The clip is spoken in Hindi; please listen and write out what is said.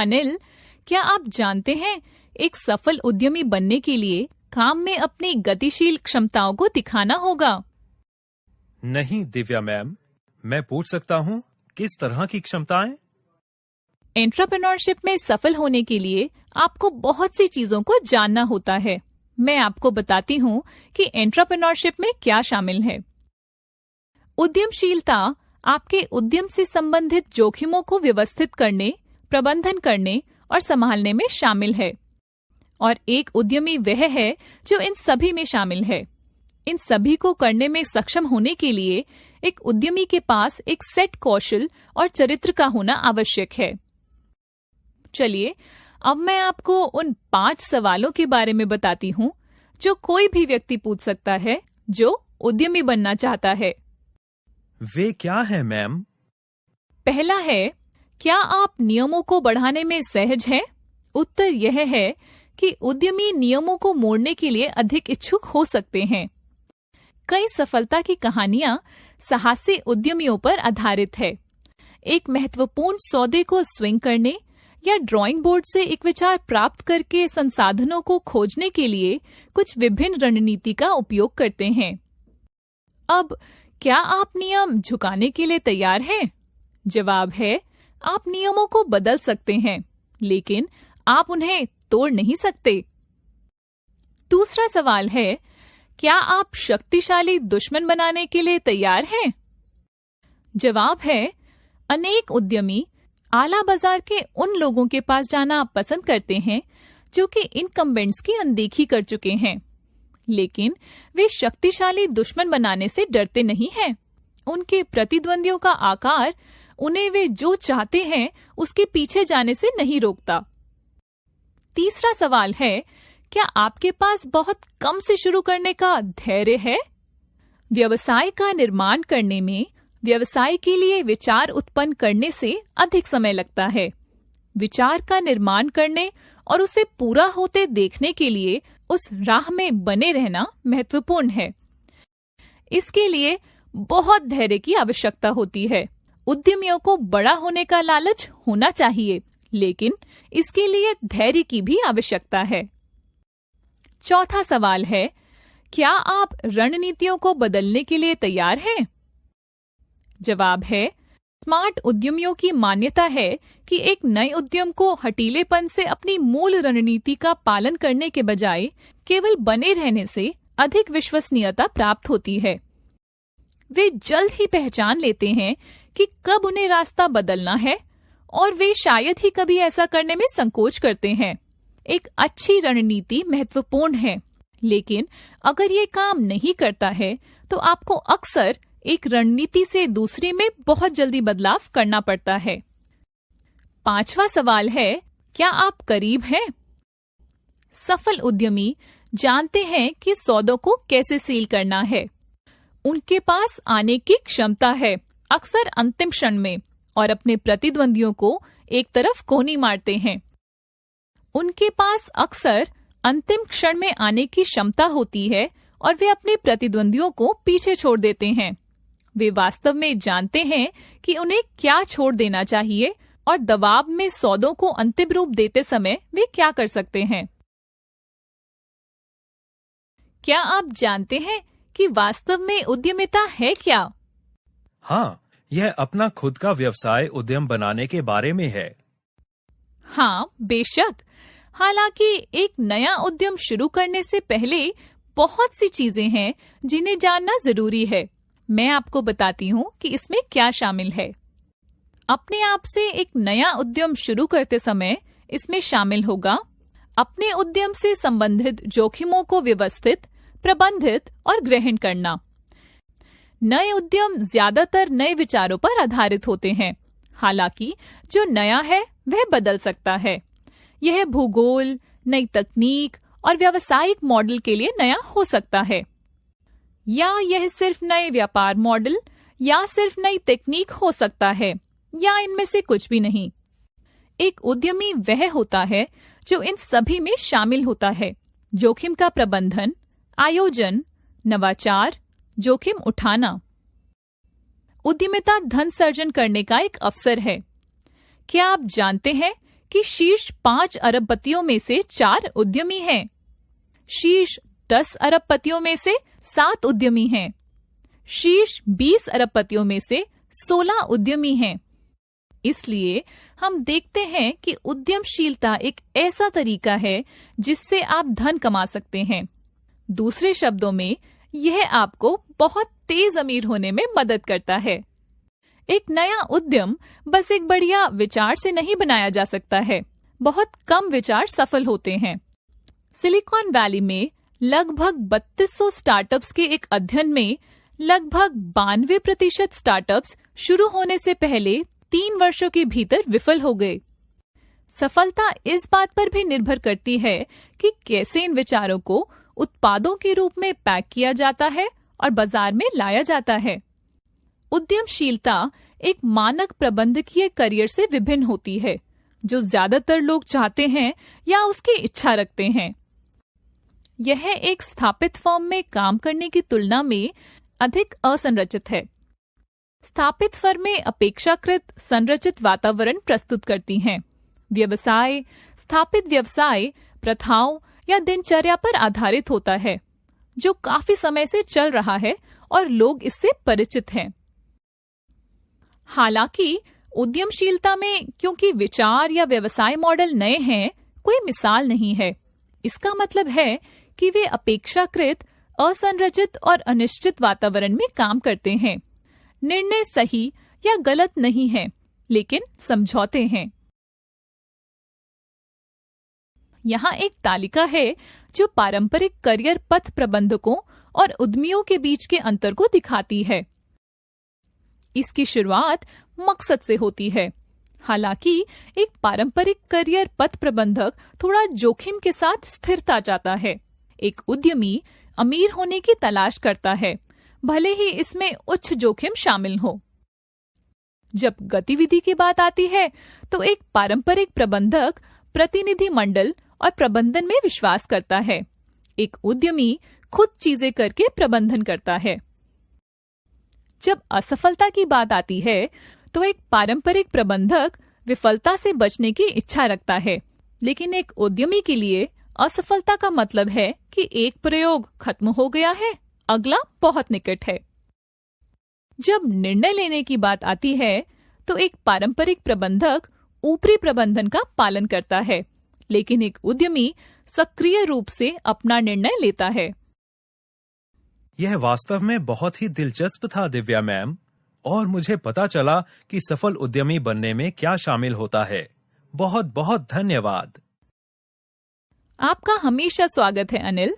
अनिल, क्या आप जानते हैं एक सफल उद्यमी बनने के लिए काम में अपनी गतिशील क्षमताओं को दिखाना होगा? नहीं दिव्या मैम, मैं पूछ सकता हूँ किस तरह की क्षमताएं? एंटरप्रेन्योरशिप में सफल होने के लिए आपको बहुत सी चीजों को जानना होता है। मैं आपको बताती हूँ कि एंटरप्रेन्योरशिप में क्या शामिल है। उद्यमशीलता आपके उद्यम से संबंधित जोखिमों को व्यवस्थित करने, प्रबंधन करने और संभालने में शामिल है। और एक उद्यमी वह है जो इन सभी में शामिल है। इन सभी को करने में सक्षम होने के लिए एक उद्यमी के पास एक सेट कौशल और चरित्र का होना आवश्यक है। चलिए, अब मैं आपको उन 5 सवालों के बारे में बताती हूँ जो कोई भी व्यक्ति पूछ सकता है जो उद्यमी बनना चाहता है। वे क्या है मैम? पहला है, क्या आप नियमों को बढ़ाने में सहज हैं? उत्तर यह है कि उद्यमी नियमों को मोड़ने के लिए अधिक इच्छुक हो सकते हैं। कई सफलता की कहानियां साहसी उद्यमियों पर आधारित है। एक महत्वपूर्ण सौदे को स्विंग करने या ड्राइंग बोर्ड से एक विचार प्राप्त करके संसाधनों को खोजने के लिए कुछ विभिन्न रणनीति का उपयोग करते हैं। अब क्या आप नियम झुकाने के लिए तैयार हैं? जवाब है, आप नियमों को बदल सकते हैं, लेकिन आप उन्हें तोड़ नहीं सकते। दूसरा सवाल है, क्या आप शक्तिशाली दुश्मन बनाने के लिए तैयार हैं? जवाब है, अनेक उद्यमी आला बाजार के उन लोगों के पास जाना पसंद करते हैं जो कि इनकम्बेंट्स की अनदेखी कर चुके हैं, लेकिन वे शक्तिशाली दुश्मन बनाने से डरते नहीं हैं। उनके प्रतिद्वंदियों का आकार उन्हें वे जो चाहते हैं उसके पीछे जाने से नहीं रोकता। तीसरा सवाल है, क्या आपके पास बहुत कम से शुरू करने का धैर्य है? व्यवसाय का निर्माण करने में व्यवसाय के लिए विचार उत्पन्न करने से अधिक समय लगता है। विचार का निर्माण करने और उसे पूरा होते देखने के लिए उस राह में बने रहना महत्वपूर्ण है। इसके लिए बहुत धैर्य की आवश्यकता होती है। उद्यमियों को बड़ा होने का लालच होना चाहिए, लेकिन इसके लिए धैर्य की भी आवश्यकता है। चौथा सवाल है, क्या आप रणनीतियों को बदलने के लिए तैयार हैं? जवाब है, स्मार्ट उद्यमियों की मान्यता है कि एक नए उद्यम को हठीलेपन से अपनी मूल रणनीति का पालन करने के बजाय केवल बने रहने से अधिक विश्वसनीयता प्राप्त होती है। वे जल्द ही पहचान लेते हैं कि कब उन्हें रास्ता बदलना है और वे शायद ही कभी ऐसा करने में संकोच करते हैं। एक अच्छी रणनीति महत्वपूर्ण है, लेकिन अगर ये काम नहीं करता है तो आपको अक्सर एक रणनीति से दूसरी में बहुत जल्दी बदलाव करना पड़ता है। 5वां सवाल है, क्या आप करीब हैं? सफल उद्यमी जानते हैं कि सौदों को कैसे सील करना है। उनके पास आने की क्षमता है, अक्सर अंतिम क्षण में, और अपने प्रतिद्वंदियों को एक तरफ कोनी मारते हैं। उनके पास अक्सर अंतिम क्षण में आने की क्षमता होती है और वे अपने प्रतिद्वंदियों को पीछे छोड़ देते हैं। वे वास्तव में जानते हैं कि उन्हें क्या छोड़ देना चाहिए और दबाव में सौदों को अंतिम रूप देते समय वे क्या कर सकते हैं। क्या आप जानते हैं कि वास्तव में उद्यमिता है क्या? हाँ, यह अपना खुद का व्यवसाय उद्यम बनाने के बारे में है। हाँ, बेशक। हालांकि एक नया उद्यम शुरू करने से पहले बहुत सी चीजें हैं जिन्हें जानना जरूरी है। मैं आपको बताती हूँ कि इसमें क्या शामिल है। अपने आप से एक नया उद्यम शुरू करते समय इसमें शामिल होगा अपने उद्यम से संबंधित जोखिमों को व्यवस्थित, प्रबंधित और ग्रहण करना। नए उद्यम ज्यादातर नए विचारों पर आधारित होते हैं, हालांकि जो नया है वह बदल सकता है। यह भूगोल, नई तकनीक और व्यावसायिक मॉडल के लिए नया हो सकता है, या यह सिर्फ नए व्यापार मॉडल या सिर्फ नई तकनीक हो सकता है, या इनमें से कुछ भी नहीं। एक उद्यमी वह होता है जो इन सभी में शामिल होता है: जोखिम का प्रबंधन, आयोजन, नवाचार, जोखिम उठाना। उद्यमिता धन सर्जन करने का एक अवसर है। क्या आप जानते हैं कि शीर्ष 5 अरबपतियों में से 4 उद्यमी हैं। शीर्ष 10 अरबपतियों में से 7 उद्यमी हैं। शीर्ष 20 अरबपतियों में से 16 उद्यमी हैं। इसलिए हम देखते हैं कि उद्यमशीलता एक ऐसा तरीका है जिससे आप धन कमा सकते हैं। दूसरे शब्दों में, यह आपको बहुत तेज अमीर होने में मदद करता है। एक नया उद्यम बस एक बढ़िया विचार से नहीं बनाया जा सकता है। बहुत कम विचार सफल होते हैं। सिलिकॉन वैली में लगभग 3200 स्टार्टअप्स के एक अध्ययन में लगभग 92% स्टार्टअप्स शुरू होने से पहले 3 वर्षों के भीतर विफल हो गए। सफलता इस बात पर भी निर्भर करती है कि कैसे इन विचारों को उत्पादों के रूप में पैक किया जाता है और बाजार में लाया जाता है। उद्यमशीलता एक मानक प्रबंधकीय करियर से विभिन्न होती है, जो ज्यादातर लोग चाहते हैं या उसकी इच्छा रखते हैं। यह एक स्थापित फर्म में काम करने की तुलना में अधिक असंरचित है। स्थापित फर्में अपेक्षाकृत संरचित वातावरण प्रस्तुत करती हैं। व्यवसाय स्थापित व्यवसाय प्रथाओं या दिनचर्या पर आधारित होता है, जो काफी समय से चल रहा है और लोग इससे परिचित हैं। हालांकि उद्यमशीलता में क्योंकि विचार या व्यवसाय मॉडल नए हैं, कोई मिसाल नहीं है। इसका मतलब है कि वे अपेक्षाकृत असंरचित और अनिश्चित वातावरण में काम करते हैं। निर्णय सही या गलत नहीं है, लेकिन समझौते हैं। यहाँ एक तालिका है जो पारंपरिक करियर पथ प्रबंधकों और उद्यमियों के बीच के अंतर को दिखाती है। इसकी शुरुआत मकसद से होती है। हालांकि एक पारंपरिक करियर पथ प्रबंधक थोड़ा जोखिम के साथ स्थिरता चाहता है। एक उद्यमी अमीर होने की तलाश करता है, भले ही इसमें उच्च जोखिम शामिल हो। जब गतिविधि की बात आती है तो एक पारंपरिक प्रबंधक प्रतिनिधि मंडल और प्रबंधन में विश्वास करता है। एक उद्यमी खुद चीजें करके प्रबंधन करता है। जब असफलता की बात आती है तो एक पारंपरिक प्रबंधक विफलता से बचने की इच्छा रखता है, लेकिन एक उद्यमी के लिए असफलता का मतलब है कि एक प्रयोग खत्म हो गया है, अगला बहुत निकट है। जब निर्णय लेने की बात आती है तो एक पारंपरिक प्रबंधक ऊपरी प्रबंधन का पालन करता है, लेकिन एक उद्यमी सक्रिय रूप से अपना निर्णय लेता है। यह वास्तव में बहुत ही दिलचस्प था दिव्या मैम, और मुझे पता चला कि सफल उद्यमी बनने में क्या शामिल होता है। बहुत बहुत धन्यवाद। आपका हमेशा स्वागत है अनिल।